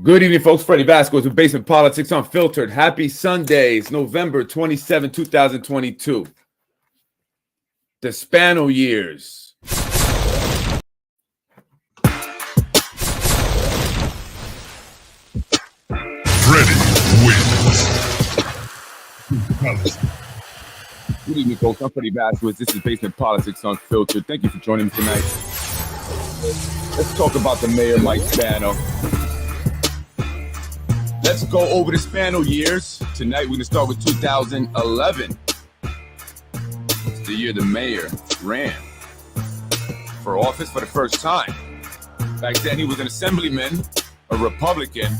Good evening, folks. Freddy Vazquez with Basement Politics Unfiltered. Happy Sundays, November 27, 2022. The Spano years. Freddy wins. Good evening, folks. I'm Freddy Vazquez. This is Basement Politics Unfiltered. Thank you for joining me tonight. Let's talk about the mayor, Mike Spano. Let's go over the Spano years. Tonight, we're going to start with 2011. It's the year the mayor ran for office for the first time. Back then, he was an assemblyman, a Republican.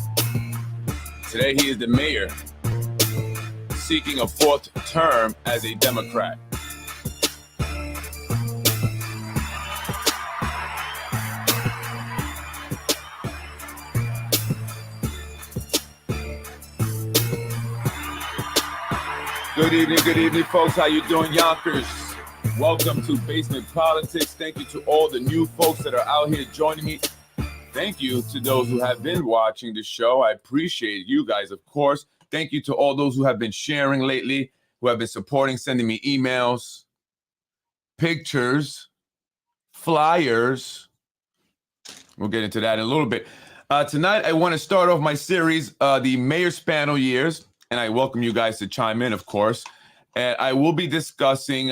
Today, he is the mayor, seeking a fourth term as a Democrat. Good evening, folks. How you doing, Yonkers? Welcome to Basement Politics. Thank you to all the new folks that are out here joining me. Thank you to those who have been watching the show. I appreciate you guys, of course. Thank you to all those who have been sharing lately, who have been supporting, sending me emails, pictures, flyers. We'll get into that in a little bit. Tonight, I want to start off my series, the Mayor Spano years. And I welcome you guys to chime in, of course. And I will be discussing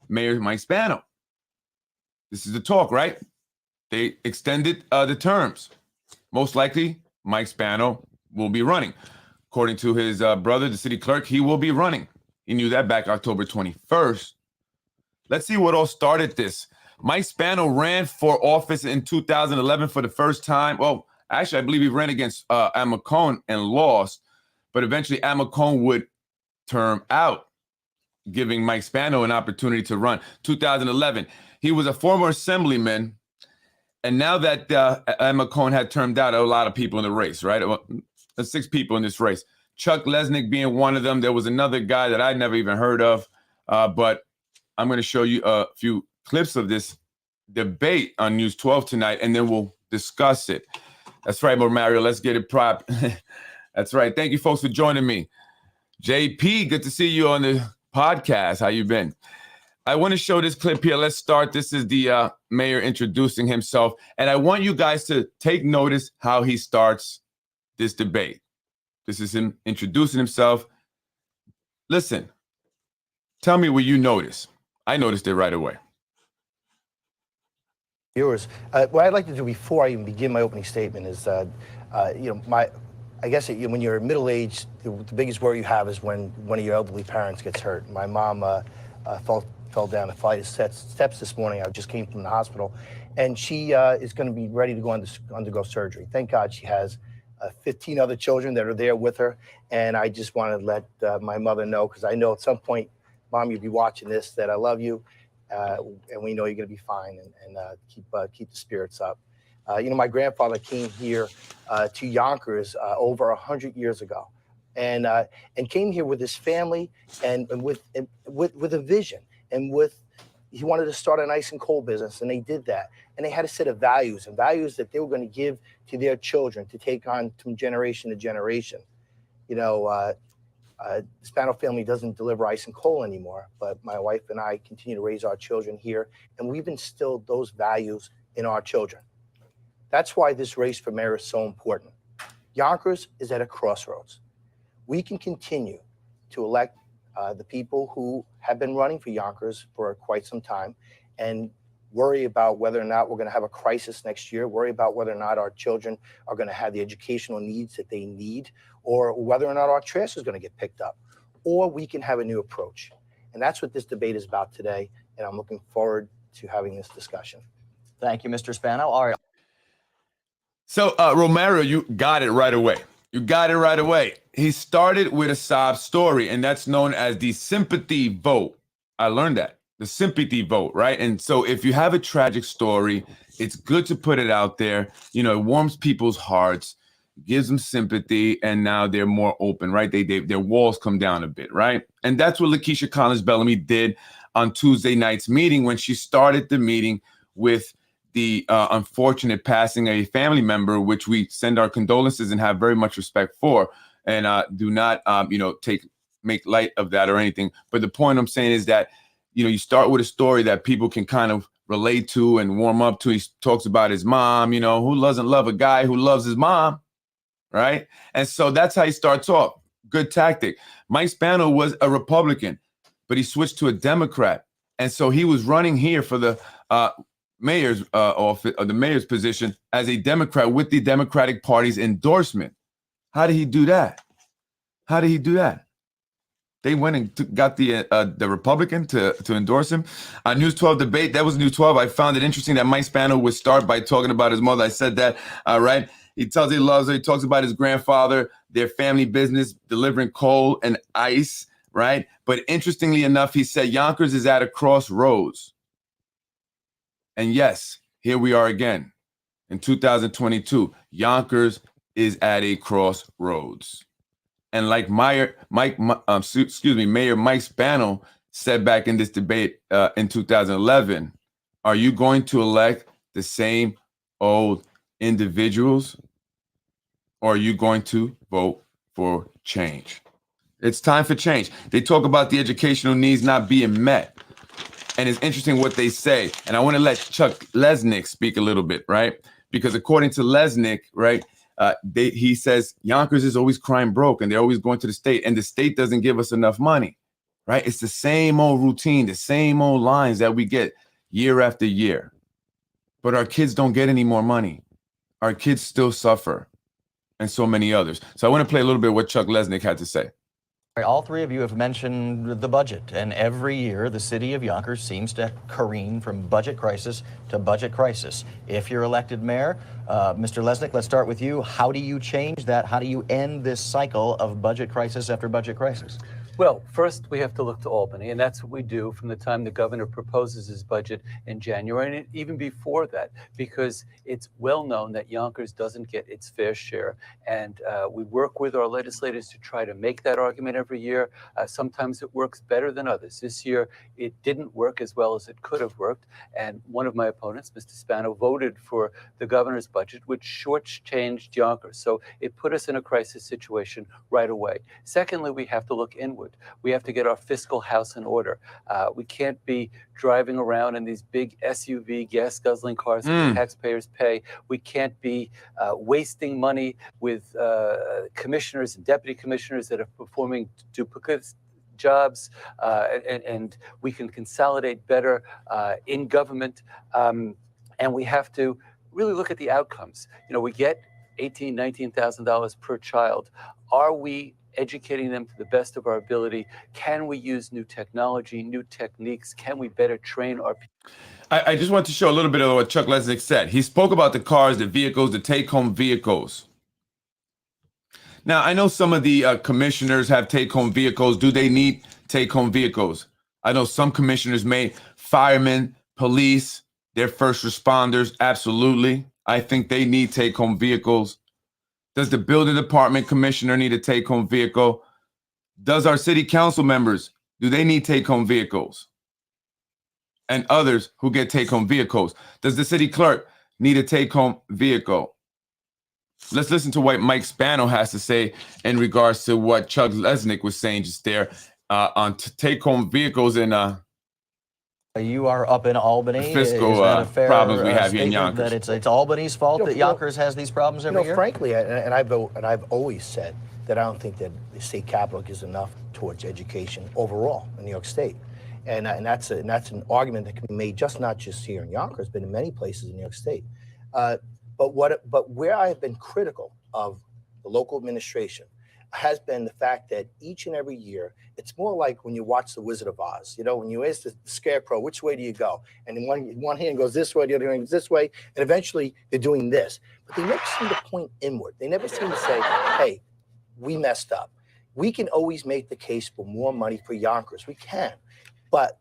Mayor Mike Spano. This is the talk, right? They extended the terms. Most likely, Mike Spano will be running. According to his brother, the city clerk, he will be running. He knew that back October 21st. Let's see what all started this. Mike Spano ran for office in 2011 for the first time. Well, actually, I believe he ran against Amacone and lost. But eventually, Amacone would term out, giving Mike Spano an opportunity to run. 2011, he was a former assemblyman. And now that Amacone had termed out a lot of people in the race, right? There's 6 people in this race. Chuck Lesnick being one of them. There was another guy that I'd never even heard of. But I'm going to show you a few clips of this debate on News 12 tonight, and then we'll discuss it. That's right, Mario. Let's get it prop. That's right. Thank you, folks, for joining me. JP, good to see you on the podcast. How you been? I want to show this clip here. Let's start. This is the mayor introducing himself. And I want you guys to take notice how he starts this debate. This is him introducing himself. Listen, tell me what you notice. I noticed it right away. Viewers, what I'd like to do before I even begin my opening statement is, I guess when you're middle-aged, the biggest worry you have is when one of your elderly parents gets hurt. My mom fell down a flight of steps this morning. I just came from the hospital, and she is going to be ready to go undergo surgery. Thank God she has 15 other children that are there with her, and I just want to let my mother know, because I know at some point, Mom, you'll be watching this, that I love you, and we know you're going to be fine, and keep the spirits up. My grandfather came here to Yonkers over 100 years ago, and came here with his family and with a vision, and he wanted to start an ice and coal business, and they did that, and they had a set of values that they were going to give to their children to take on from generation to generation. The Spano family doesn't deliver ice and coal anymore, but my wife and I continue to raise our children here, and we've instilled those values in our children. That's why this race for mayor is so important. Yonkers is at a crossroads. We can continue to elect the people who have been running for Yonkers for quite some time and worry about whether or not we're going to have a crisis next year, worry about whether or not our children are going to have the educational needs that they need, or whether or not our trash is going to get picked up. Or we can have a new approach. And that's what this debate is about today, and I'm looking forward to having this discussion. Thank you, Mr. Spano. All right. So, Romero, you got it right away. He started with a sob story, and that's known as the sympathy vote. I learned that, the sympathy vote, right? And so if you have a tragic story, it's good to put it out there. It warms people's hearts, gives them sympathy, and now they're more open, right? Their walls come down a bit, right? And that's what Lakeisha Collins Bellamy did on Tuesday night's meeting when she started the meeting with the unfortunate passing of a family member, which we send our condolences and have very much respect for, and do not, make light of that or anything. But the point I'm saying is that, you start with a story that people can kind of relate to and warm up to. He talks about his mom, who doesn't love a guy who loves his mom, right? And so that's how he starts off. Good tactic. Mike Spano was a Republican, but he switched to a Democrat. And so he was running here for the mayor's office, or the mayor's position as a Democrat with the Democratic Party's endorsement. How did he do that? How did he do that? They went and got the Republican to endorse him. News 12 debate, that was News 12. I found it interesting that Mike Spano would start by talking about his mother. I said that, right? He tells he loves her. He talks about his grandfather, their family business, delivering coal and ice, right? But interestingly enough, he said Yonkers is at a crossroads. And yes, here we are again in 2022. Yonkers is at a crossroads. And like Mayor Mike Spano said back in this debate in 2011, are you going to elect the same old individuals, or are you going to vote for change? It's time for change. They talk about the educational needs not being met. And it's interesting what they say. And I want to let Chuck Lesnick speak a little bit, right? Because according to Lesnick, right, he says Yonkers is always crime broke and they're always going to the state, and the state doesn't give us enough money, right? It's the same old routine, the same old lines that we get year after year. But our kids don't get any more money. Our kids still suffer, and so many others. So I want to play a little bit of what Chuck Lesnick had to say. All three of you have mentioned the budget, and every year the city of Yonkers seems to careen from budget crisis to budget crisis. If you're elected mayor, Mr. Lesnick, let's start with you. How do you change that? How do you end this cycle of budget crisis after budget crisis? Well, first we have to look to Albany, and that's what we do from the time the governor proposes his budget in January, and even before that, because it's well known that Yonkers doesn't get its fair share, and we work with our legislators to try to make that argument every year. Sometimes it works better than others. This year, it didn't work as well as it could have worked, and one of my opponents, Mr. Spano, voted for the governor's budget, which shortchanged Yonkers. So it put us in a crisis situation right away. Secondly, we have to look inward. We have to get our fiscal house in order. We can't be driving around in these big SUV gas-guzzling cars that taxpayers pay. We can't be wasting money with commissioners and deputy commissioners that are performing duplicate jobs, and we can consolidate better in government. And we have to really look at the outcomes. We get $18,000, $19,000 per child. Are we educating them to the best of our ability? Can we use new technology, new techniques? Can we better train our people? I just want to show a little bit of what Chuck Lesnick said. He spoke about the cars, the vehicles, the take-home vehicles. Now, I know some of the commissioners have take-home vehicles. Do they need take-home vehicles? I know some commissioners may. Firemen, police, they're first responders. Absolutely. I think they need take-home vehicles. Does the building department commissioner need a take-home vehicle? Does our city council members, do they need take-home vehicles? And others who get take-home vehicles. Does the city clerk need a take-home vehicle? Let's listen to what Mike Spano has to say in regards to what Chuck Lesnick was saying just there on take-home vehicles and you are up in Albany. Fiscal problems we have here in Yonkers. That it's Albany's fault that Yonkers has these problems every year? Frankly, and I've always said that I don't think that the state capital gives enough towards education overall in New York State. And that's an argument that can be made not just here in Yonkers, but in many places in New York State. But where I have been critical of the local administration has been the fact that each and every year, it's more like when you watch The Wizard of Oz. When you ask the scarecrow, which way do you go? And in one hand goes this way, the other hand goes this way, and eventually they're doing this. But they never seem to point inward. They never seem to say, hey, we messed up. We can always make the case for more money for Yonkers. We can. But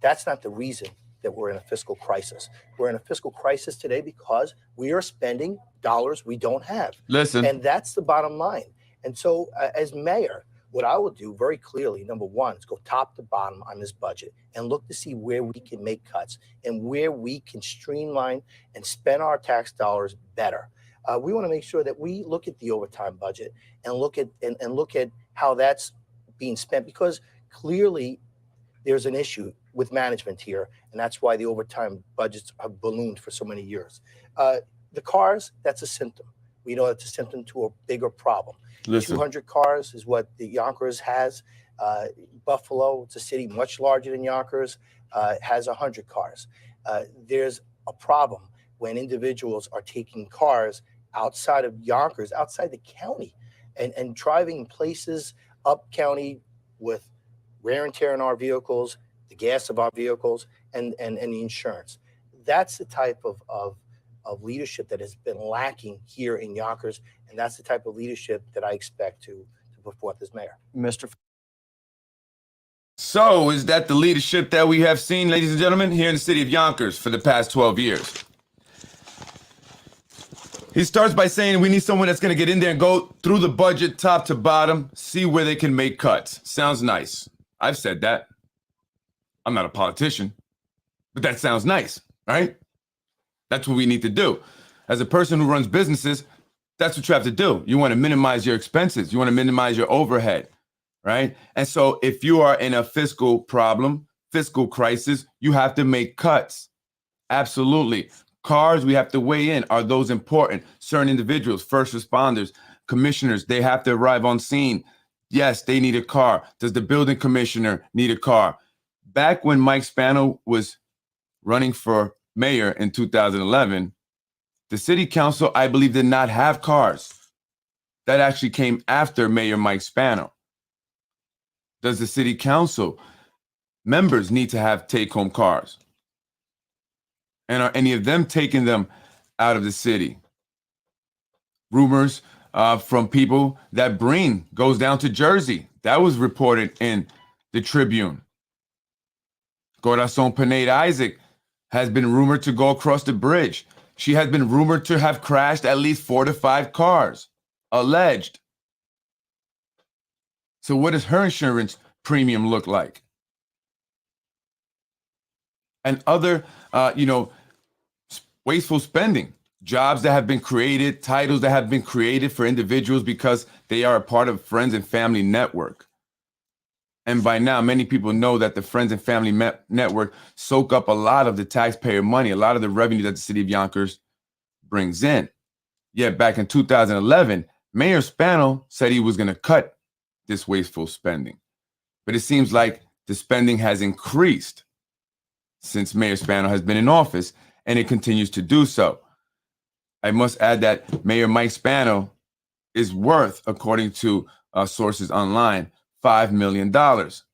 that's not the reason that we're in a fiscal crisis. We're in a fiscal crisis today because we are spending dollars we don't have. Listen. And that's the bottom line. And so as mayor, What I will do very clearly, number one, is go top to bottom on this budget and look to see where we can make cuts and where we can streamline and spend our tax dollars better. We want to make sure that we look at the overtime budget and look at how that's being spent, because clearly there's an issue with management here, and that's why the overtime budgets have ballooned for so many years. The cars, that's a symptom. We know it's a symptom to a bigger problem. Listen. 200 cars is what the Yonkers has. Buffalo, it's a city much larger than Yonkers, has 100 cars. There's a problem when individuals are taking cars outside of Yonkers, outside the county, and driving places up county with wear and tear in our vehicles, the gas of our vehicles, and the insurance. That's the type of leadership that has been lacking here in Yonkers, and that's the type of leadership that I expect to put forth as mayor. Mr. So is that the leadership that we have seen, ladies and gentlemen, here in the city of Yonkers for the past 12 years? He starts by saying we need someone that's going to get in there and go through the budget top to bottom, see where they can make cuts. Sounds nice. I've said that. I'm not a politician, but that sounds nice, right? That's what we need to do. As a person who runs businesses, that's what you have to do. You want to minimize your expenses. You want to minimize your overhead, right? And so if you are in a fiscal problem, fiscal crisis, you have to make cuts. Absolutely. Cars, we have to weigh in. Are those important? Certain individuals, first responders, commissioners, they have to arrive on scene. Yes, they need a car. Does the building commissioner need a car? Back when Mike Spano was running for mayor in 2011, the city council, I believe, did not have cars. That actually came after Mayor Mike Spano. Does the city council members need to have take-home cars? And are any of them taking them out of the city? Rumors from people that Breen goes down to Jersey. That was reported in the Tribune. Corazon Pineda Isaac has been rumored to go across the bridge. She has been rumored to have crashed at least 4 to 5 cars, alleged. So what does her insurance premium look like? And other, wasteful spending, jobs that have been created, titles that have been created for individuals because they are a part of friends and family network. And by now, many people know that the friends and family network soak up a lot of the taxpayer money, a lot of the revenue that the city of Yonkers brings in. Yet back in 2011, Mayor Spano said he was going to cut this wasteful spending. But it seems like the spending has increased since Mayor Spano has been in office, and it continues to do so. I must add that Mayor Mike Spano is worth, according to sources online, $5 million.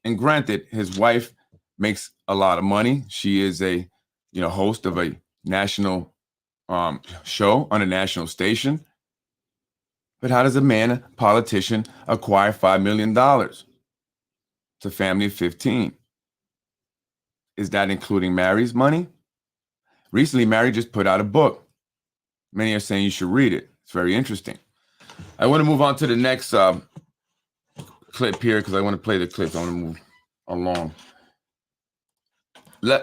And granted, his wife makes a lot of money. She is a host of a national show on a national station. But how does a politician, acquire $5 million? It's a family of 15. Is that including Mary's money? Recently, Mary just put out a book. Many are saying you should read it. It's very interesting. I want to move on to the next clip here because I want to play the clips. I want to move along.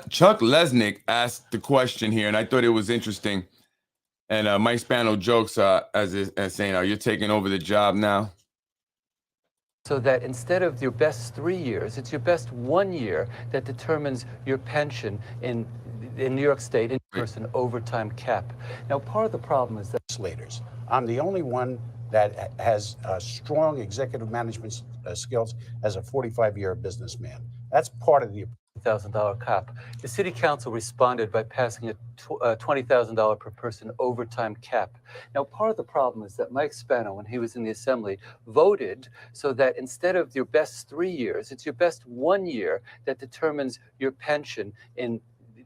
Chuck Lesnick asked the question here, and I thought it was interesting. And Mike Spano jokes as saying, "Are you taking over the job now?" So that instead of your best 3 years, it's your best 1 year that determines your pension in New York State, in person overtime cap. Now, part of the problem is that legislators. I'm the only one that has strong executive management skills as a 45-year businessman. That's part of the $1,000 cap. The city council responded by passing a $20,000 per person overtime cap. Now, part of the problem is that Mike Spano, when he was in the assembly, voted so that instead of your best 3 years, it's your best 1 year that determines your pension in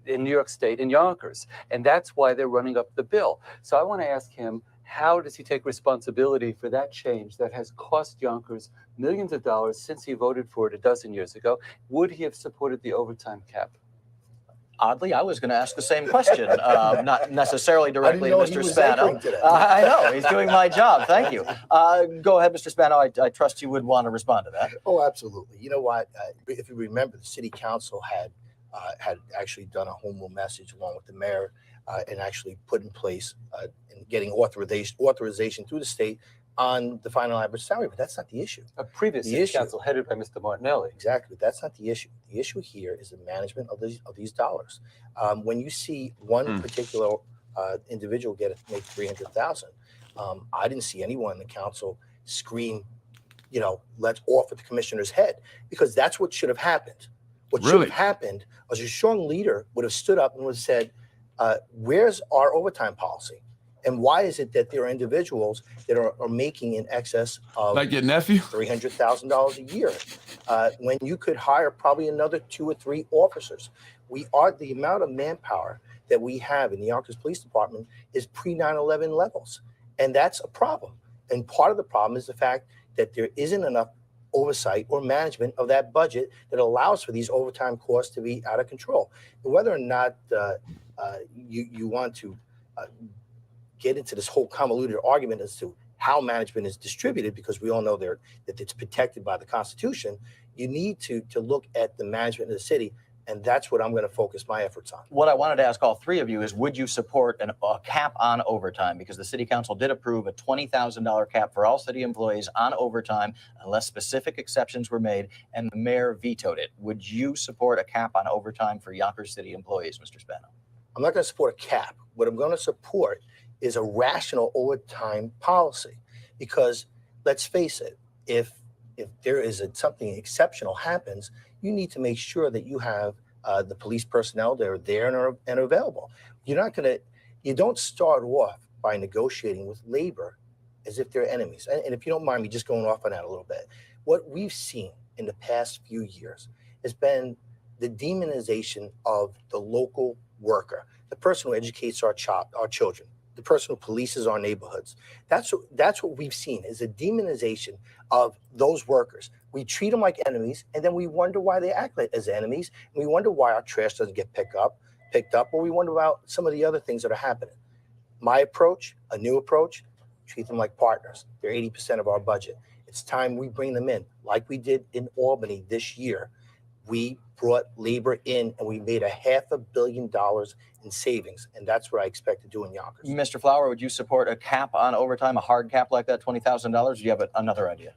New York State, in Yonkers. And that's why they're running up the bill. So I want to ask him, how does he take responsibility for that change that has cost Yonkers millions of dollars since he voted for it a dozen years ago? Would he have supported the overtime cap? Oddly, I was going to ask the same question, not necessarily directly to know he Mr. was Spano. anchoring today. I know, he's doing my job. Thank you. Go ahead, Mr. Spano. I trust you would want to respond to that. Oh, absolutely. You know what? If you remember, the city council had actually done a home rule message along with the mayor and actually put in place and getting authorization through the state on the final average salary. But that's not the issue. A previous The city issue- council headed by Mr. Martinelli. Exactly. That's not the issue. The issue here is the management of these dollars. When you see one particular individual make 300,000, I didn't see anyone in the council scream, let's offer the commissioner's head, because that's what should have happened. What should have happened was a strong leader would have stood up and would have said, where's our overtime policy? And why is it that there are individuals that are making in excess of Like your nephew? $300,000 a year when you could hire probably another 2 or 3 officers? The amount of manpower that we have in the Yonkers Police Department is pre-9/11 levels. And that's a problem. And part of the problem is the fact that there isn't enough oversight or management of that budget that allows for these overtime costs to be out of control. And whether or not you want to get into this whole convoluted argument as to how management is distributed, because we all know that it's protected by the Constitution, you need to look at the management of the city, and that's what I'm going to focus my efforts on. What I wanted to ask all three of you is, would you support a cap on overtime? Because the city council did approve a $20,000 cap for all city employees on overtime, unless specific exceptions were made, and the mayor vetoed it. Would you support a cap on overtime for Yonkers City employees, Mr. Spano? I'm not going to support a cap. What I'm going to support is a rational overtime policy, because let's face it, if there is something exceptional happens, you need to make sure that you have the police personnel that are there and available. You don't start off by negotiating with labor as if they're enemies. And if you don't mind me just going off on that a little bit, what we've seen in the past few years has been the demonization of the local worker, the person who educates our children, the person who polices our neighborhoods. That's what we've seen, is a demonization of those workers. We treat them like enemies, and then we wonder why they act like as enemies. And we wonder why our trash doesn't get picked up, or we wonder about some of the other things that are happening. My approach, a new approach, treat them like partners. They're 80% of our budget. It's time we bring them in, like we did in Albany this year. We brought labor in, and we made $500 million in savings, and that's what I expect to do in Yonkers. Mr. Flower, would you support a cap on overtime, a hard cap like that, $20,000? Or do you have another idea?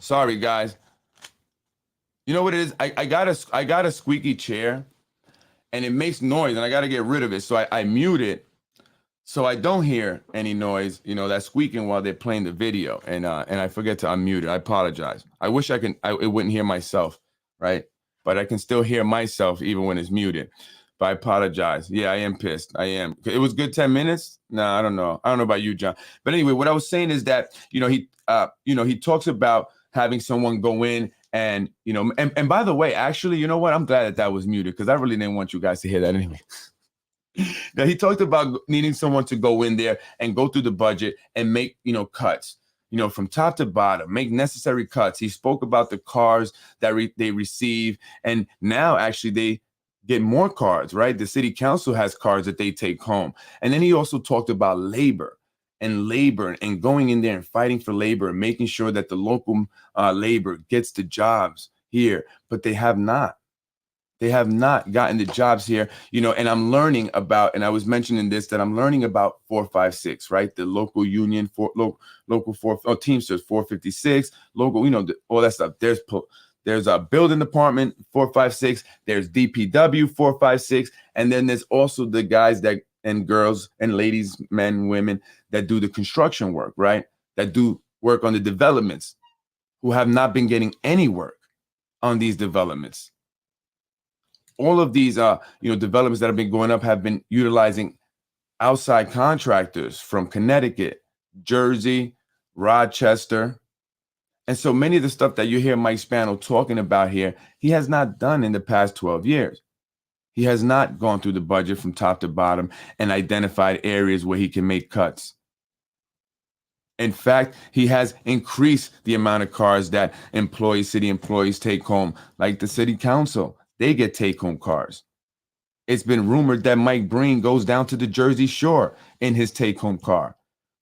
Sorry, guys. You know what it is? I got a squeaky chair, and it makes noise, and I got to get rid of it. So I mute it, so I don't hear any noise. You know, that squeaking while they're playing the video, and I forget to unmute it. I apologize. I wish it wouldn't hear myself, right? But I can still hear myself even when it's muted. But I apologize. Yeah, I am pissed. I am. It was good 10 minutes. Nah, I don't know. I don't know about you, John. But anyway, what I was saying is that, he talks about having someone go in and, and by the way, actually, you know what? I'm glad that was muted because I really didn't want you guys to hear that anyway. Now, he talked about needing someone to go in there and go through the budget and make, cuts, from top to bottom, make necessary cuts. He spoke about the cars that they receive. And now actually they get more cars, right? The city council has cars that they take home. And then he also talked about labor and going in there and fighting for labor and making sure that the local labor gets the jobs here, but they have not. They have not gotten the jobs here, and I'm learning about, and I was mentioning this, that I'm learning about 456, right? The local union for local Teamsters 456, local, all that stuff. There's a building department 456, there's DPW 456, and then there's also the guys and girls and ladies, men, women that do the construction work, right? That do work on the developments, who have not been getting any work on these developments. All of these, developments that have been going up have been utilizing outside contractors from Connecticut, Jersey, Rochester. And so many of the stuff that you hear Mike Spano talking about here, he has not done in the past 12 years. He has not gone through the budget from top to bottom and identified areas where he can make cuts. In fact, he has increased the amount of cars that city employees take home, like the city council. They get take-home cars. It's been rumored that Mike Breen goes down to the Jersey Shore in his take-home car.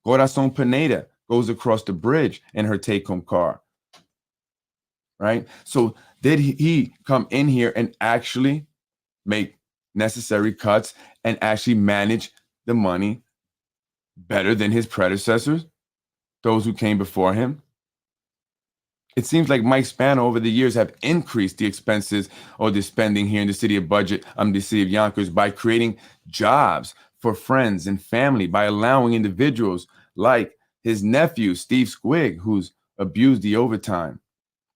Corazon Pineda goes across the bridge in her take-home car. Right? So did he come in here and actually make necessary cuts and actually manage the money better than his predecessors, those who came before him? It seems like Mike Spano over the years have increased the expenses or the spending here in the city of Yonkers by creating jobs for friends and family, by allowing individuals like his nephew, Steve Squig, who's abused the overtime,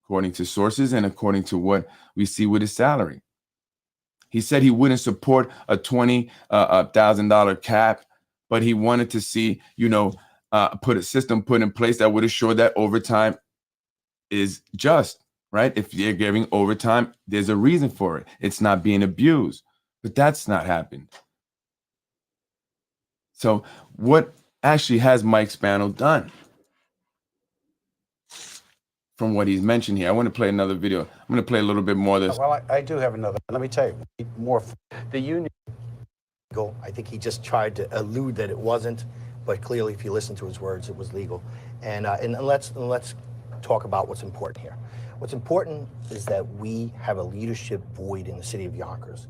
according to sources and according to what we see with his salary. He said he wouldn't support a $20,000 cap, but he wanted to see, put a system put in place that would assure that overtime is just, right? If you're giving overtime, there's a reason for it. It's not being abused, but that's not happened. So what actually has Mike Spano done from what he's mentioned here? I want to play another video. I'm going to play a little bit more of this. Well, I do have another. Let me tell you, more. The union. I think he just tried to allude that it wasn't, but clearly, if you listen to his words, it was legal. And let's talk about what's important here. What's important is that we have a leadership void in the city of Yonkers.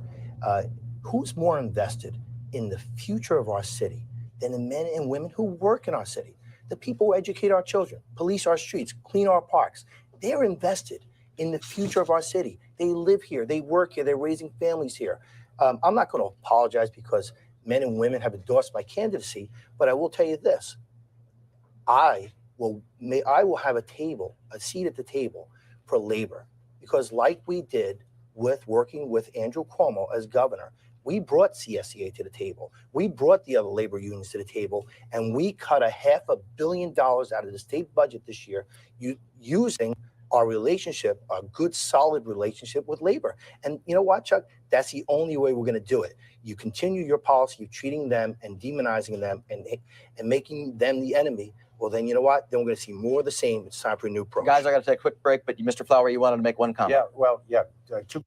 Who's more invested in the future of our city than the men and women who work in our city? The people who educate our children, police our streets, clean our parks. They're invested in the future of our city. They live here, they work here, they're raising families here. I'm not going to apologize because men and women have endorsed my candidacy, but I will tell you this. I will have a seat at the table for labor, because like we did with working with Andrew Cuomo as governor, we brought CSEA to the table. We brought the other labor unions to the table, and we cut $500 million out of the state budget this year using our relationship, a good, solid relationship with labor. And you know what, Chuck? That's the only way we're going to do it. You continue your policy of treating them and demonizing them and making them the enemy. Well, then you know what? Then we're going to see more of the same. It's time for a new approach. Guys, I got to take a quick break, but Mr. Flower, you wanted to make one comment. Yeah, well, yeah. Two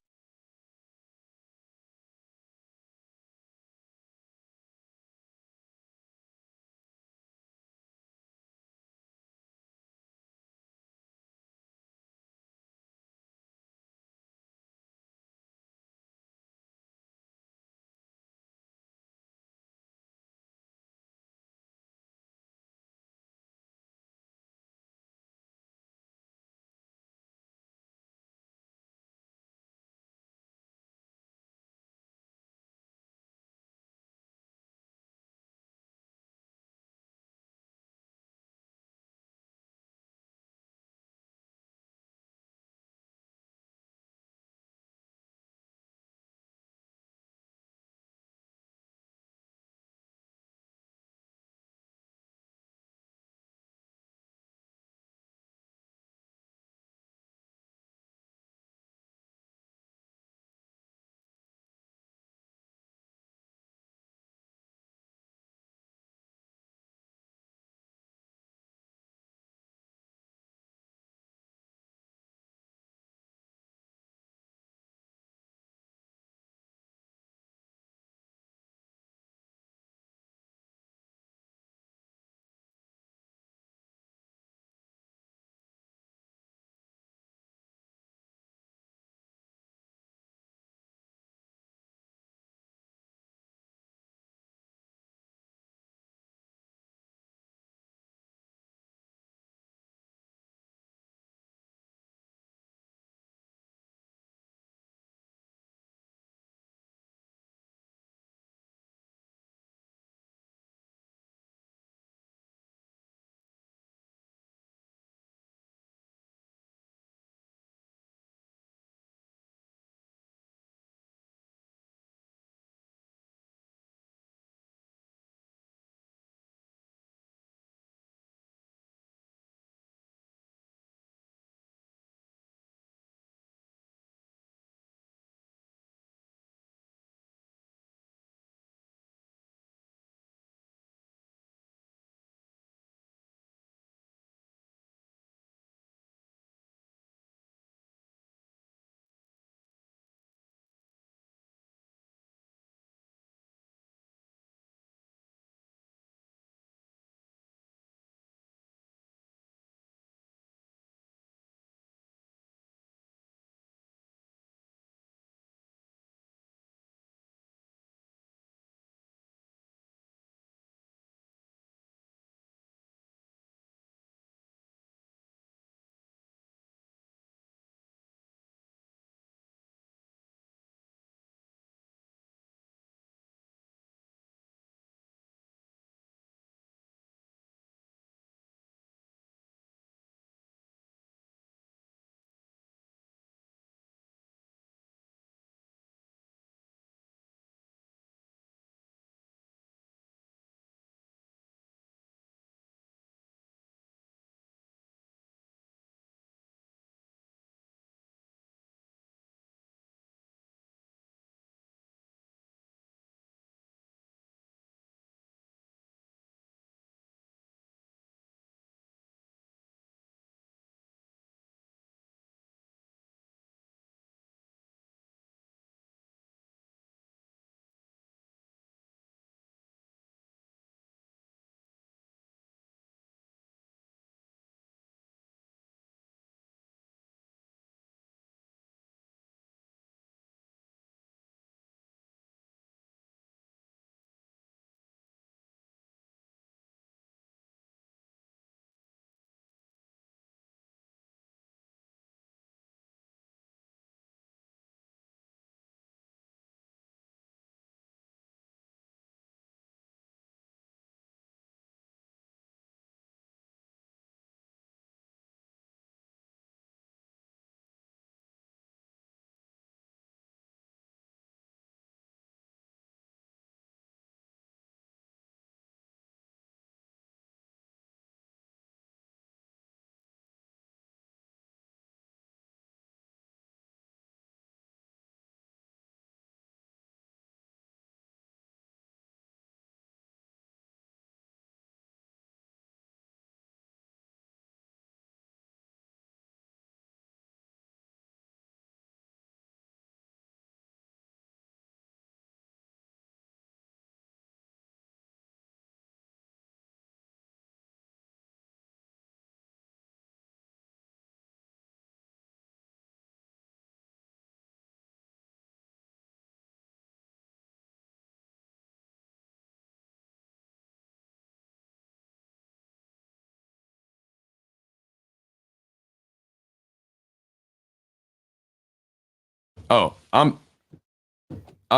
Oh, I'm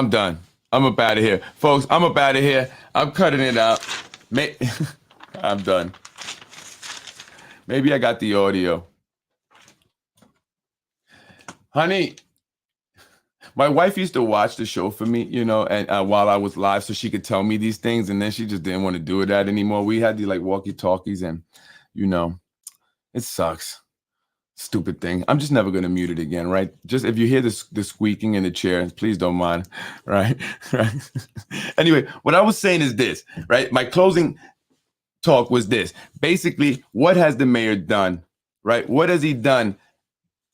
done. I'm up out of here. Folks, I'm up out of here. I'm cutting it out. I'm done. Maybe I got the audio. Honey, my wife used to watch the show for me, you know, and while I was live so she could tell me these things, and then she just didn't want to do that anymore. We had these like walkie-talkies, and, you know, it sucks. Stupid thing. I'm just never going to mute it again, right? Just if you hear the squeaking in the chair, please don't mind, right? Right. Anyway, what I was saying is this, right? My closing talk was this. Basically, what has the mayor done, right? What has he done?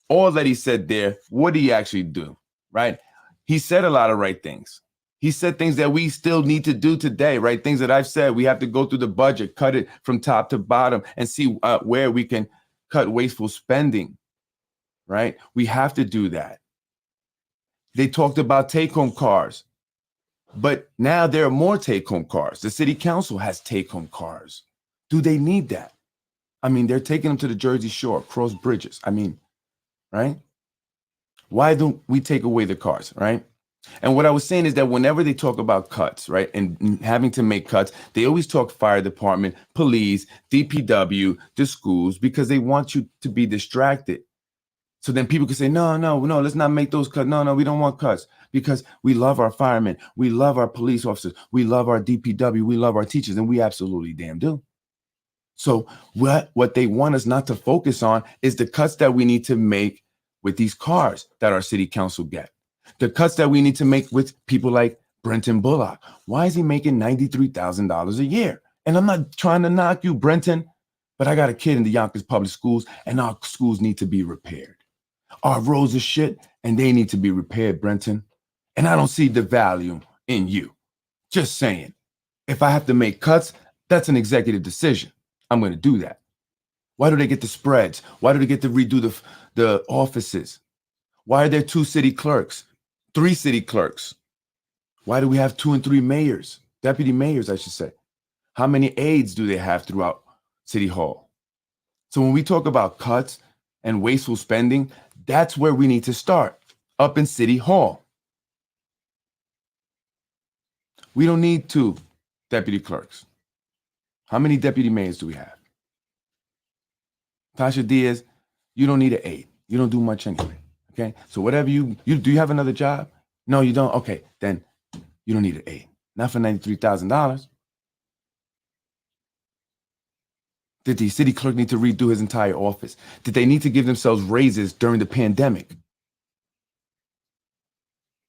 All that he said there, what did he actually do, right? He said a lot of right things. He said things that we still need to do today, right? Things that I've said. We have to go through the budget, cut it from top to bottom, and see where we can cut wasteful spending, right? We have to do that. They talked about take-home cars, but now there are more take-home cars. The city council has take-home cars. Do they need that? I mean, they're taking them to the Jersey Shore, cross bridges. I mean, right? Why don't we take away the cars, right? And what I was saying is that whenever they talk about cuts, right, and having to make cuts, they always talk fire department, police, DPW, the schools, because they want you to be distracted. So then people can say, no, let's not make those cuts. No, we don't want cuts because we love our firemen. We love our police officers. We love our DPW. We love our teachers, and we absolutely damn do. So what they want us not to focus on is the cuts that we need to make with these cars that our city council get. The cuts that we need to make with people like Brenton Bullock. Why is he making $93,000 a year? And I'm not trying to knock you, Brenton, but I got a kid in the Yonkers public schools, and our schools need to be repaired. Our roads are shit, and they need to be repaired, Brenton. And I don't see the value in you. Just saying. If I have to make cuts, that's an executive decision. I'm going to do that. Why do they get the spreads? Why do they get to redo the offices? Why are there 2 city clerks, 3 city clerks? Why do we have 2 and 3 mayors, deputy mayors, I should say? How many aides do they have throughout City Hall? So when we talk about cuts and wasteful spending, that's where we need to start, up in City Hall. We don't need 2 deputy clerks. How many deputy mayors do we have? Tasha Diaz, you don't need an aide. You don't do much anyway. Okay, so whatever you do, you have another job? No, you don't. Okay, then you don't need an aide. Not for $93,000. Did the city clerk need to redo his entire office? Did they need to give themselves raises during the pandemic?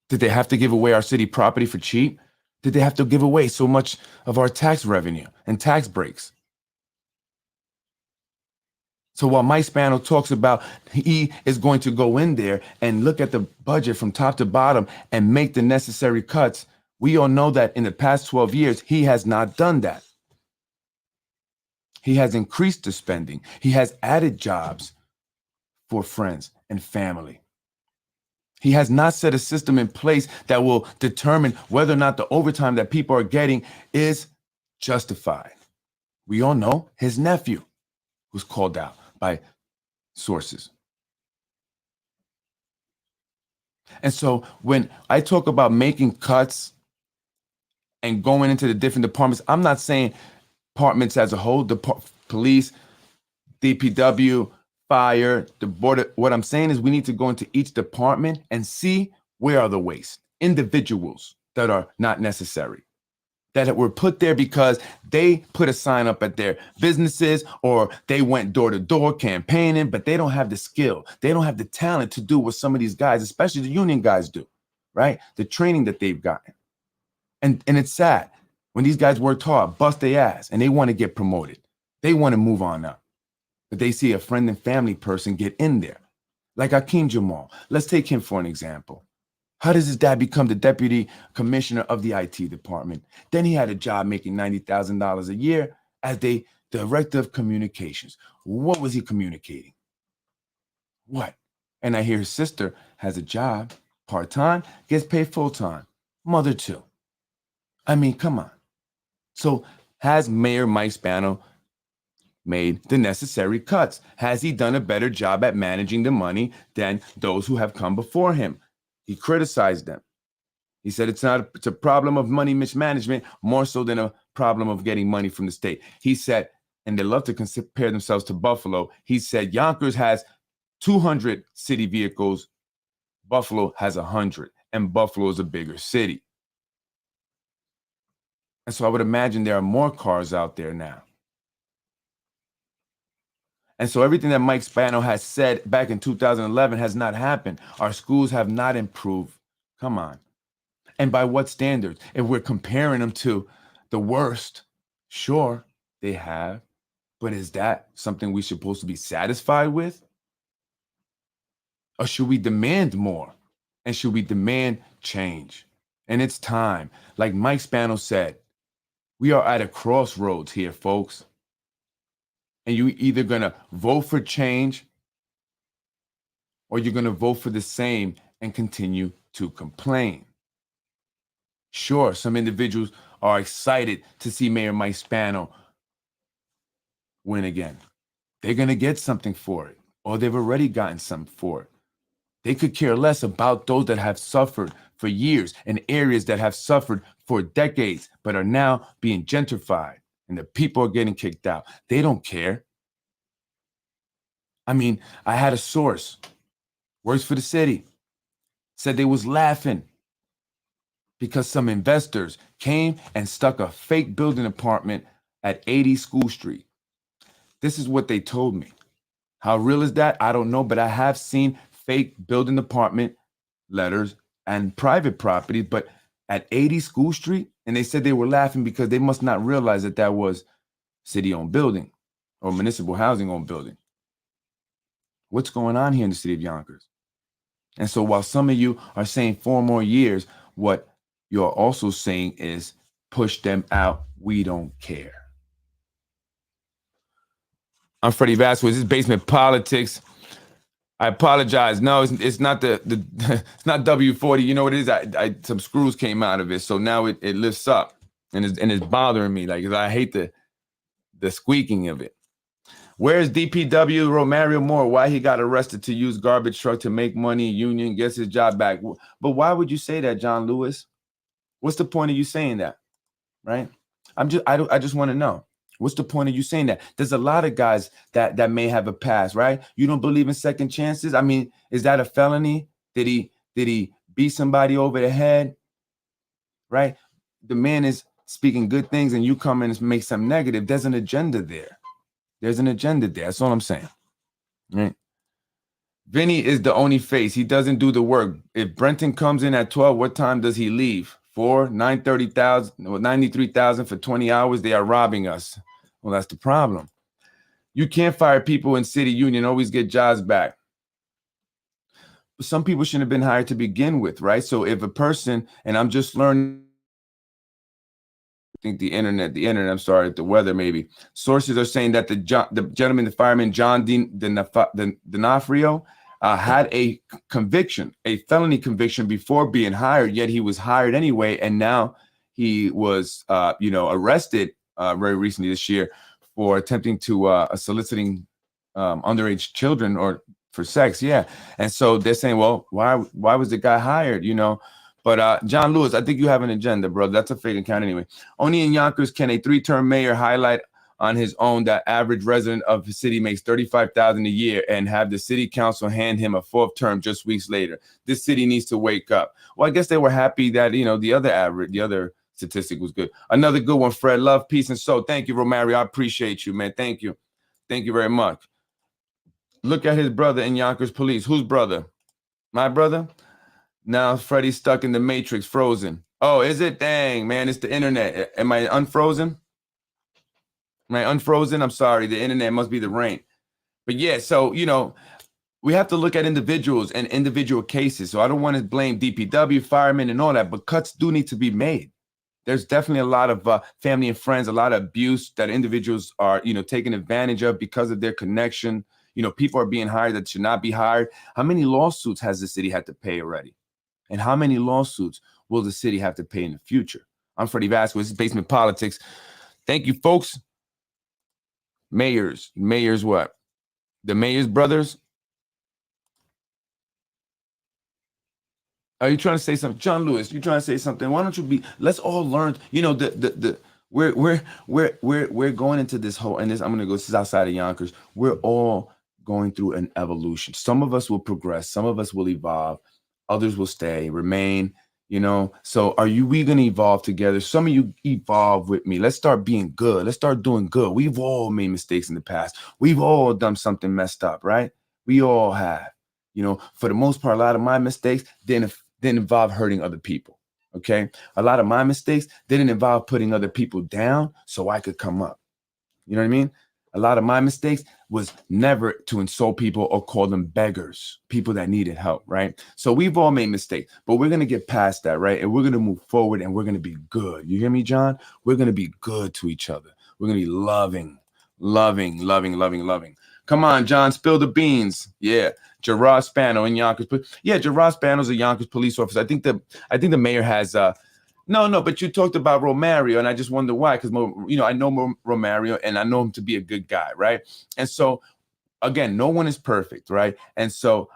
Did they have to give away our city property for cheap? Did they have to give away so much of our tax revenue and tax breaks? So while Mike Spano talks about he is going to go in there and look at the budget from top to bottom and make the necessary cuts, we all know that in the past 12 years, he has not done that. He has increased the spending. He has added jobs for friends and family. He has not set a system in place that will determine whether or not the overtime that people are getting is justified. We all know his nephew was called out by sources. And so when I talk about making cuts and going into the different departments, I'm not saying departments as a whole, police, DPW, fire, the board. What I'm saying is we need to go into each department and see where are the waste, individuals that are not necessary, that were put there because they put a sign up at their businesses or they went door to door campaigning, but they don't have the skill. They don't have the talent to do what some of these guys, especially the union guys, do, right? The training that they've gotten. And it's sad when these guys worked hard, bust their ass, and they want to get promoted. They want to move on up. But they see a friend and family person get in there. Like Akeem Jamal. Let's take him for an example. How does his dad become the deputy commissioner of the IT department? Then he had a job making $90,000 a year as the director of communications. What was he communicating? What? And I hear his sister has a job, part-time, gets paid full-time. Mother too. I mean, come on. So has Mayor Mike Spano made the necessary cuts? Has he done a better job at managing the money than those who have come before him? He criticized them. He said it's a problem of money mismanagement more so than a problem of getting money from the state. He said, and they love to compare themselves to Buffalo. He said Yonkers has 200 city vehicles. Buffalo has 100, and Buffalo is a bigger city. And so I would imagine there are more cars out there now. And so everything that Mike Spano has said back in 2011 has not happened. Our schools have not improved. Come on. And by what standards? If we're comparing them to the worst, sure, they have. But is that something we're supposed to be satisfied with? Or should we demand more? And should we demand change? And it's time. Like Mike Spano said, we are at a crossroads here, folks. And you're either going to vote for change or you're going to vote for the same and continue to complain. Sure, some individuals are excited to see Mayor Mike Spano win again. They're going to get something for it, or they've already gotten something for it. They could care less about those that have suffered for years and areas that have suffered for decades, but are now being gentrified and the people are getting kicked out. They don't care. I mean, I had a source, works for the city, said they was laughing because some investors came and stuck a fake building apartment at 80 School Street. This is what they told me. How real is that? I don't know, but I have seen fake building apartment letters and private property, but at 80 School Street, and they said they were laughing because they must not realize that that was city-owned building or municipal housing-owned building. What's going on here in the city of Yonkers? And so while some of you are saying 4 more years, what you're also saying is push them out. We don't care. I'm Freddy Vazquez. This is Basement Politics. I apologize. No, it's not it's not W40. You know what it is? Some screws came out of it, so now it lifts up and it's bothering me. Like, I hate the squeaking of it. Where's DPW Romario Moore? Why he got arrested to use garbage truck to make money? Union gets his job back. But why would you say that, John Lewis? What's the point of you saying that? Right? I just want to know. What's the point of you saying that? There's a lot of guys that may have a past, right? You don't believe in second chances? I mean, is that a felony? Did he beat somebody over the head? Right? The man is speaking good things and you come in and make something negative. There's an agenda there. There's an agenda there. That's all I'm saying. Right? Vinny is the only face. He doesn't do the work. If Brenton comes in at 12, what time does he leave? 4, 930,000, 93,000 for 20 hours. They are robbing us. Well, that's the problem. You can't fire people in city union, always get jobs back. But some people shouldn't have been hired to begin with, right? So if a person, and I'm just learning, I think the internet, I'm sorry, the weather maybe. Sources are saying that the gentleman, the fireman, John D'Onofrio, had a conviction, a felony conviction before being hired, yet he was hired anyway. And now he was, arrested very recently this year for attempting to soliciting underage children or for sex. Yeah. And so they're saying, well, why was the guy hired? But John Lewis, I think you have an agenda, bro. That's a fake account anyway. Only in Yonkers can a 3-term mayor highlight on his own that average resident of the city makes $35,000 a year and have the city council hand him a 4th term just weeks later. This city needs to wake up. Well, I guess they were happy that, the other statistic was good. Another good one, Fred. Love, peace, and soul. Thank you, Romario. I appreciate you, man. Thank you. Thank you very much. Look at his brother in Yonkers Police. Whose brother? My brother? Now Freddy's stuck in the Matrix, frozen. Oh, is it? Dang, man, it's the internet. Am I unfrozen? Am I unfrozen? I'm sorry. The internet must be the rain. But yeah, so, we have to look at individuals and individual cases. So I don't want to blame DPW, firemen, and all that, but cuts do need to be made. There's definitely a lot of family and friends, a lot of abuse that individuals are, taking advantage of because of their connection. People are being hired that should not be hired. How many lawsuits has the city had to pay already? And how many lawsuits will the city have to pay in the future? I'm Freddy Vazquez. This is Basement Politics. Thank you, folks. Mayors what? The Mayors brothers? Are you trying to say something, John Lewis? You trying to say something? Why don't you be? Let's all learn. You know, we're going into this whole, and this I'm gonna go. This is outside of Yonkers. We're all going through an evolution. Some of us will progress. Some of us will evolve. Others will stay, remain. You know. So we gonna evolve together? Some of you evolve with me. Let's start being good. Let's start doing good. We've all made mistakes in the past. We've all done something messed up, right? We all have. You know, for the most part, a lot of my mistakes didn't involve hurting other people. Okay. A lot of my mistakes didn't involve putting other people down so I could come up. You know what I mean? A lot of my mistakes was never to insult people or call them beggars, people that needed help, right? So we've all made mistakes, but we're going to get past that, right? And we're going to move forward and we're going to be good. You hear me, John? We're going to be good to each other. We're going to be loving. Come on, John, spill the beans. Yeah. Gerard Spano in Yonkers. Yeah, Gerard Spano's a Yonkers police officer. I think the mayor has no, but you talked about Romario, and I just wonder why, because I know Romario and I know him to be a good guy, right? And so again, no one is perfect, right? And so,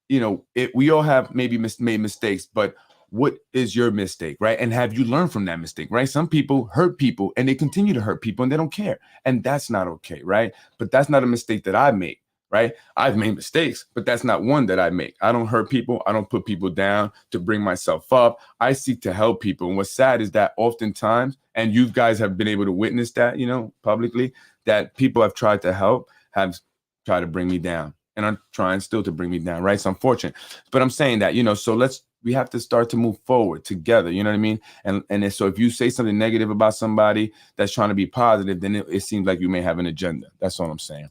we all have maybe made mistakes, but what is your mistake, right? And have you learned from that mistake, right? Some people hurt people and they continue to hurt people and they don't care. And that's not okay, right? But that's not a mistake that I made, right? I've made mistakes, but that's not one that I make. I don't hurt people. I don't put people down to bring myself up. I seek to help people. And what's sad is that oftentimes, and you guys have been able to witness that, publicly, that people have tried to help, have tried to bring me down. And I'm trying still to bring me down, right? So I'm fortunate. But I'm saying that, so we have to start to move forward together. You know what I mean? And so if you say something negative about somebody that's trying to be positive, then it seems like you may have an agenda. That's all I'm saying.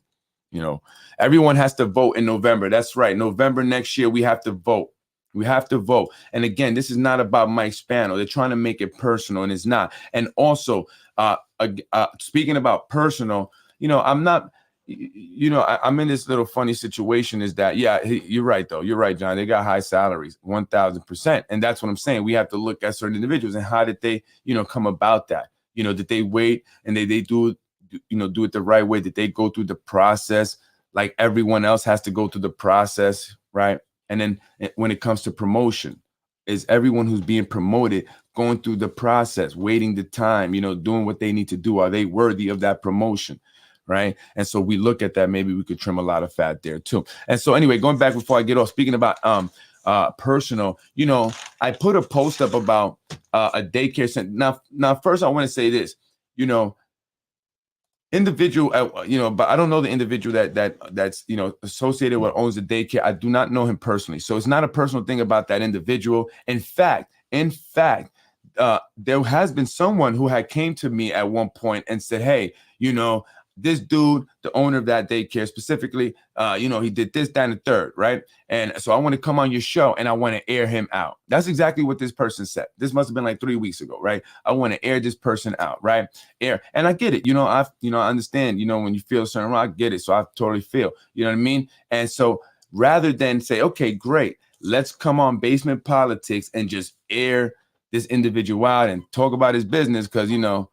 Everyone has to vote in November. That's right. November next year, we have to vote. We have to vote. And again, this is not about Mike Spano. They're trying to make it personal, and it's not. And also, speaking about personal, I'm not. I'm in this little funny situation is that, yeah, you're right, though. You're right, John. They got high salaries, 1,000%. And that's what I'm saying. We have to look at certain individuals and how did they, come about that? Did they wait and they do, do it the right way? Did they go through the process like everyone else has to go through the process, right? And then when it comes to promotion, is everyone who's being promoted going through the process, waiting the time, doing what they need to do? Are they worthy of that promotion? Right. And so we look at that. Maybe we could trim a lot of fat there, too. And so anyway, going back before I get off, speaking about personal, I put a post up about a daycare center. Now, first, I want to say this, individual, but I don't know the individual that's associated with owns the daycare. I do not know him personally. So it's not a personal thing about that individual. In fact, there has been someone who had came to me at one point and said, hey, this dude, the owner of that daycare specifically, he did this, that, and the third, right? And so I want to come on your show and I want to air him out. That's exactly what this person said. This must have been like 3 weeks ago, right? I want to air this person out, right? Air. And I get it. I understand, when you feel a certain way, I get it. So I totally feel, you know what I mean? And so rather than say, okay, great, let's come on Basement Politics and just air this individual out and talk about his business because, you know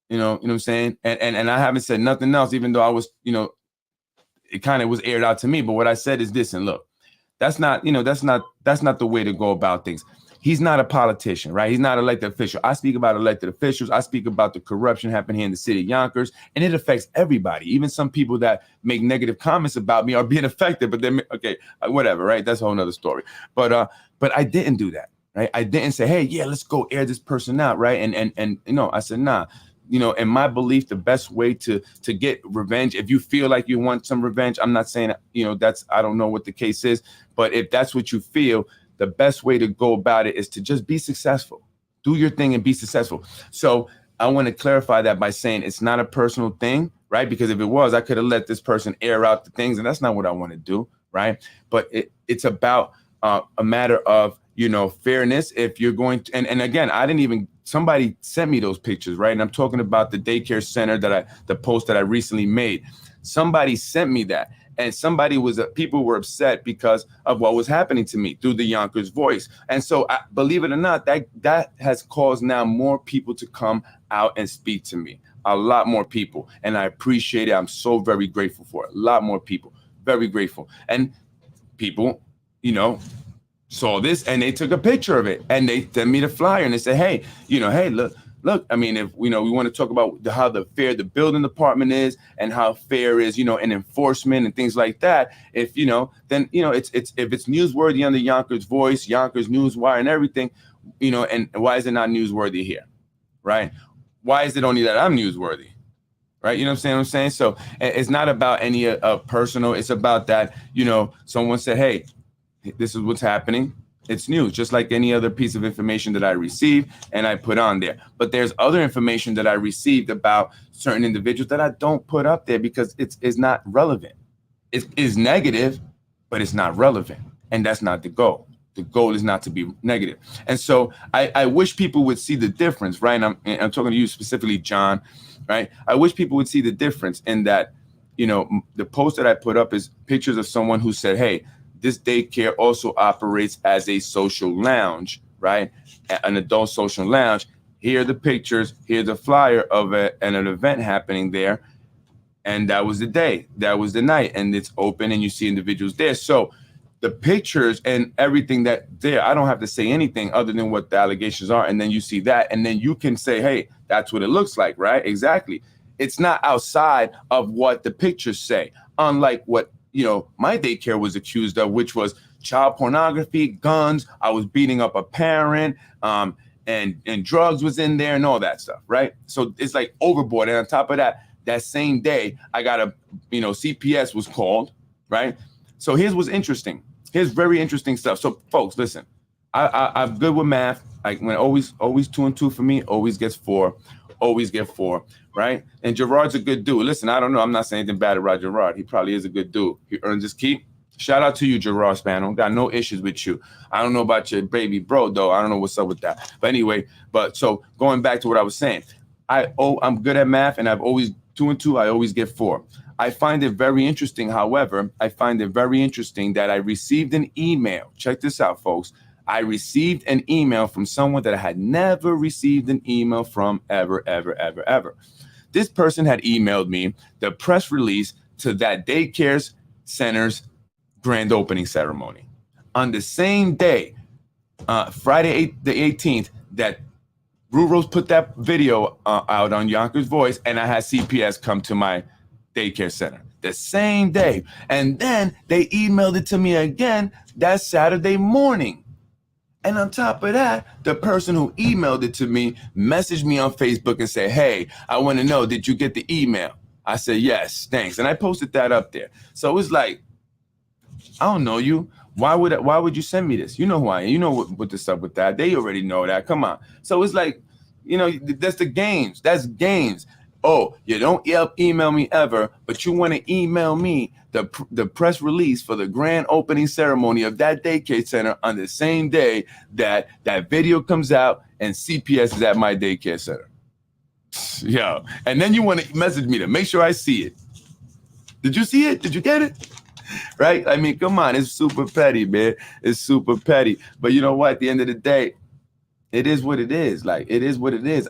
what I'm saying? And I haven't said nothing else, even though I was, it kind of was aired out to me. But what I said is this, and look, that's not the way to go about things. He's not a politician, right? He's not an elected official. I speak about elected officials. I speak about the corruption happening here in the city of Yonkers, and it affects everybody. Even some people that make negative comments about me are being affected, but then, okay, whatever, right? That's a whole nother story. But I didn't do that, right? I didn't say, hey, yeah, let's go air this person out, right? And I said, nah. In my belief, the best way to get revenge, if you feel like you want some revenge, I'm not saying, I don't know what the case is, but if that's what you feel, the best way to go about it is to just be successful. Do your thing and be successful. So I want to clarify that by saying it's not a personal thing, right? Because if it was, I could have let this person air out the things, and that's not what I want to do, right? But it's about a matter of, fairness. If you're going to, and again, somebody sent me those pictures, right? And I'm talking about the daycare center the post that I recently made. Somebody sent me that, and people were upset because of what was happening to me through the Yonkers Voice. And so, believe it or not, that has caused now more people to come out and speak to me. A lot more people, and I appreciate it. I'm so very grateful for it. A lot more people, very grateful, and people, saw this and they took a picture of it and they sent me the flyer and they said, hey, hey, look, I mean, if we want to talk about how fair the building department is and how fair is, and enforcement and things like that. If, then, it's if it's newsworthy under Yonkers Voice, Yonkers Newswire and everything, and why is it not newsworthy here? Right? Why is it only that I'm newsworthy? Right? You know what I'm saying? So it's not about any personal. It's about that, someone said, hey, this is what's happening. It's news, just like any other piece of information that I receive and I put on there. But there's other information that I received about certain individuals that I don't put up there because it's not relevant. It is negative, but it's not relevant. And that's not the goal. The goal is not to be negative. And so I wish people would see the difference, right? And I'm talking to you specifically, John, right? I wish people would see the difference in that, the post that I put up is pictures of someone who said, hey, this daycare also operates as a social lounge, right? An adult social lounge. Here are the pictures. Here's the flyer of an event happening there. And that was the day. That was the night. And it's open and you see individuals there. So the pictures and everything that there, I don't have to say anything other than what the allegations are. And then you see that. And then you can say, hey, that's what it looks like, right? Exactly. It's not outside of what the pictures say, unlike what my daycare was accused of, which was child pornography, guns. I was beating up a parent, and drugs was in there and all that stuff, right? So it's like overboard. And on top of that, that same day, I got CPS was called, right? So here's what's interesting. Here's very interesting stuff. So folks, listen, I'm good with math. Like when always 2 and 2 for me, always gets 4. Always get 4, right? And Gerard's a good dude. Listen, I don't know. I'm not saying anything bad about Gerard. He probably is a good dude. He earns his keep. Shout out to you, Gerard Spano. Got no issues with you. I don't know about your baby bro, though. I don't know what's up with that. But anyway, so going back to what I was saying, I'm good at math, and I've always 2 and 2. I always get 4. I find it very interesting, however, that I received an email. Check this out, folks. I received an email from someone that I had never received an email from ever. This person had emailed me the press release to that daycare center's grand opening ceremony. On the same day, Friday the 18th, that Rurose put that video out on Yonkers Voice, and I had CPS come to my daycare center the same day. And then they emailed it to me again that Saturday morning. And on top of that, the person who emailed it to me messaged me on Facebook and said, hey, I want to know, did you get the email? I said, yes, thanks. And I posted that up there. So it was like, I don't know you. Why would you send me this? You know who I am. You know what this up with that. They already know that. Come on. So it's like, that's the games. That's games. Oh, you don't email me ever, but you want to email me the press release for the grand opening ceremony of that daycare center on the same day that video comes out and CPS is at my daycare center. Yo, and then you want to message me to make sure I see it. Did you see it? Did you get it? Right? I mean, come on. It's super petty, man. It's super petty. But you know what? At the end of the day, it is what it is. Like, it is what it is.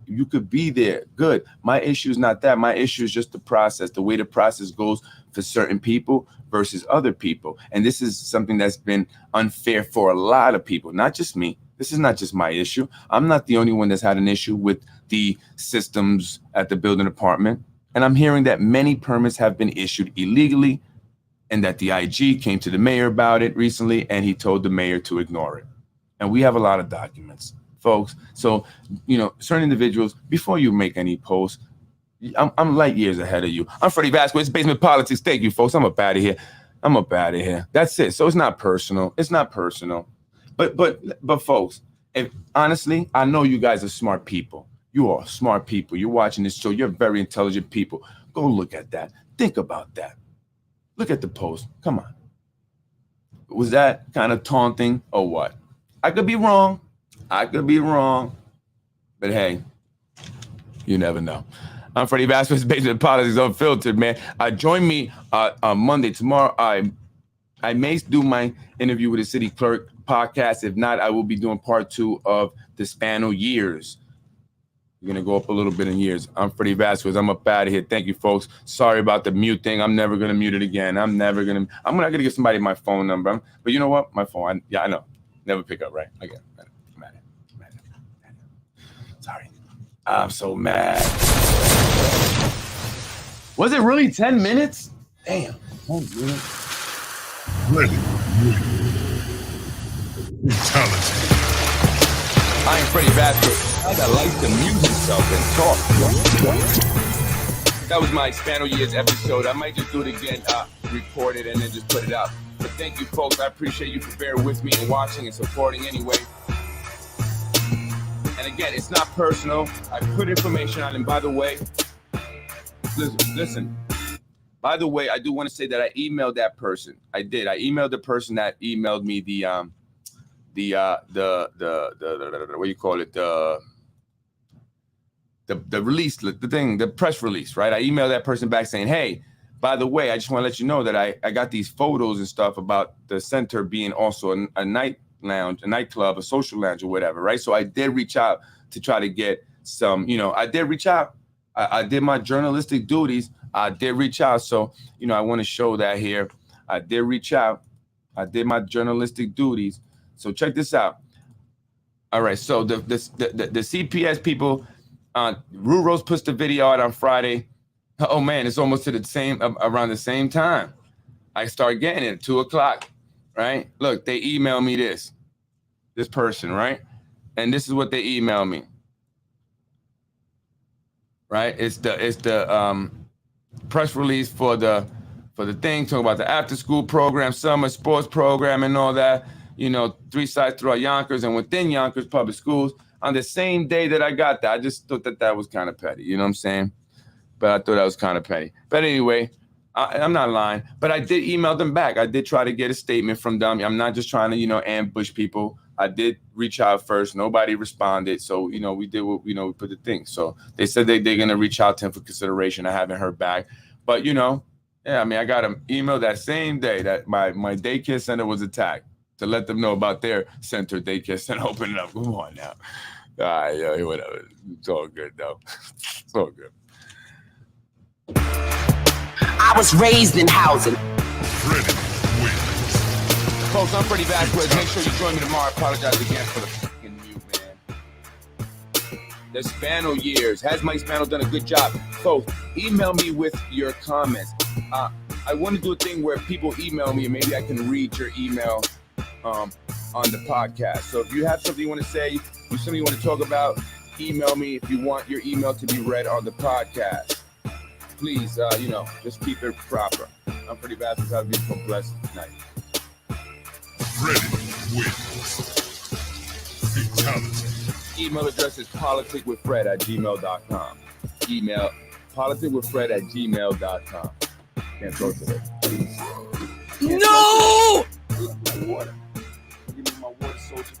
You could be there. Good. My issue is not that. My issue is just the process, the way the process goes for certain people versus other people. And this is something that's been unfair for a lot of people, not just me. This is not just my issue. I'm not the only one that's had an issue with the systems at the building department. And I'm hearing that many permits have been issued illegally and that the IG came to the mayor about it recently and he told the mayor to ignore it. And we have a lot of documents, folks. So, certain individuals, before you make any posts, I'm light years ahead of you. I'm Freddy Vazquez, Basement Politics. Thank you, folks. I'm up out of here. That's it. So it's not personal. But folks, honestly, I know you guys are smart people. You are smart people. You're watching this show. You're very intelligent people. Go look at that. Think about that. Look at the post. Come on. Was that kind of taunting or what? I could be wrong. But hey, you never know. I'm Freddy Vazquez, Basement Politics Unfiltered, man. Join me on Monday. Tomorrow, I may do my interview with the city clerk podcast. If not, I will be doing part 2 of the Spano years. You're gonna go up a little bit in years. I'm Freddy Vazquez. I'm up out of here. Thank you, folks. Sorry about the mute thing. I'm never gonna mute it again. I'm not gonna give somebody my phone number. But you know what? My phone. I know. Never pick up, right? Okay. Mad. Sorry. I'm so mad. Was it really 10 minutes? Damn. Freddy Brutality. I am Freddy Vazquez. I got like to mute himself and talk. That was my Spano Years episode. I might just do it again, record it, and then just put it out. But thank you, folks. I appreciate you for bearing with me and watching and supporting anyway. And again, it's not personal. I put information on, and by the way, listen. By the way, I do want to say that I emailed that person. I did. I emailed the person that emailed me the what do you call it? The release, the press release, right? I emailed that person back saying, hey, by the way, I just want to let you know that I got these photos and stuff about the center being also a night lounge, a nightclub, a social lounge or whatever, right? So I did reach out to try to get some, I did reach out. I did my journalistic duties. I did reach out. So, I want to show that here. I did reach out. I did my journalistic duties. So check this out. All right. So the CPS people, Ruros puts the video out on Friday. Oh man, it's almost around the same time. I start getting it at 2:00, right? Look, they email me this person, right? And this is what they email me. Right? It's the press release for the thing, talking about the after school program, summer sports program and all that, 3 sites throughout Yonkers and within Yonkers public schools on the same day that I got that. I just thought that was kind of petty, you know what I'm saying? But I thought that was kind of petty. But anyway, I'm not lying, but I did email them back. I did try to get a statement from them. I'm not just trying to, ambush people. I did reach out first. Nobody responded. So, we did what, we put the thing. So they said they're going to reach out to him for consideration. I haven't heard back. But, yeah, I got an email that same day that my daycare center was attacked to let them know about their center daycare center opening up. Come on now. All right, yeah, whatever. It's all good, though. It's all good. I was raised in housing. Freddy wins. Folks, I'm Freddy Vazquez. Make sure you join me tomorrow. I apologize again for the fucking mute, man. The Spano years. Has Mike Spano done a good job? Folks, email me with your comments. I want to do a thing where people email me and maybe I can read your email on the podcast. So if you have something you want to say, something you want to talk about, email me if you want your email to be read on the podcast. Please, just keep it proper. I'm Freddy Vazquez. Have a beautiful, blessed night. Freddy wins. Fatality. Email address is politicwithfred@gmail.com. Email politicwithfred@gmail.com. Can't go to it. No! Water. Give me my water, soldier.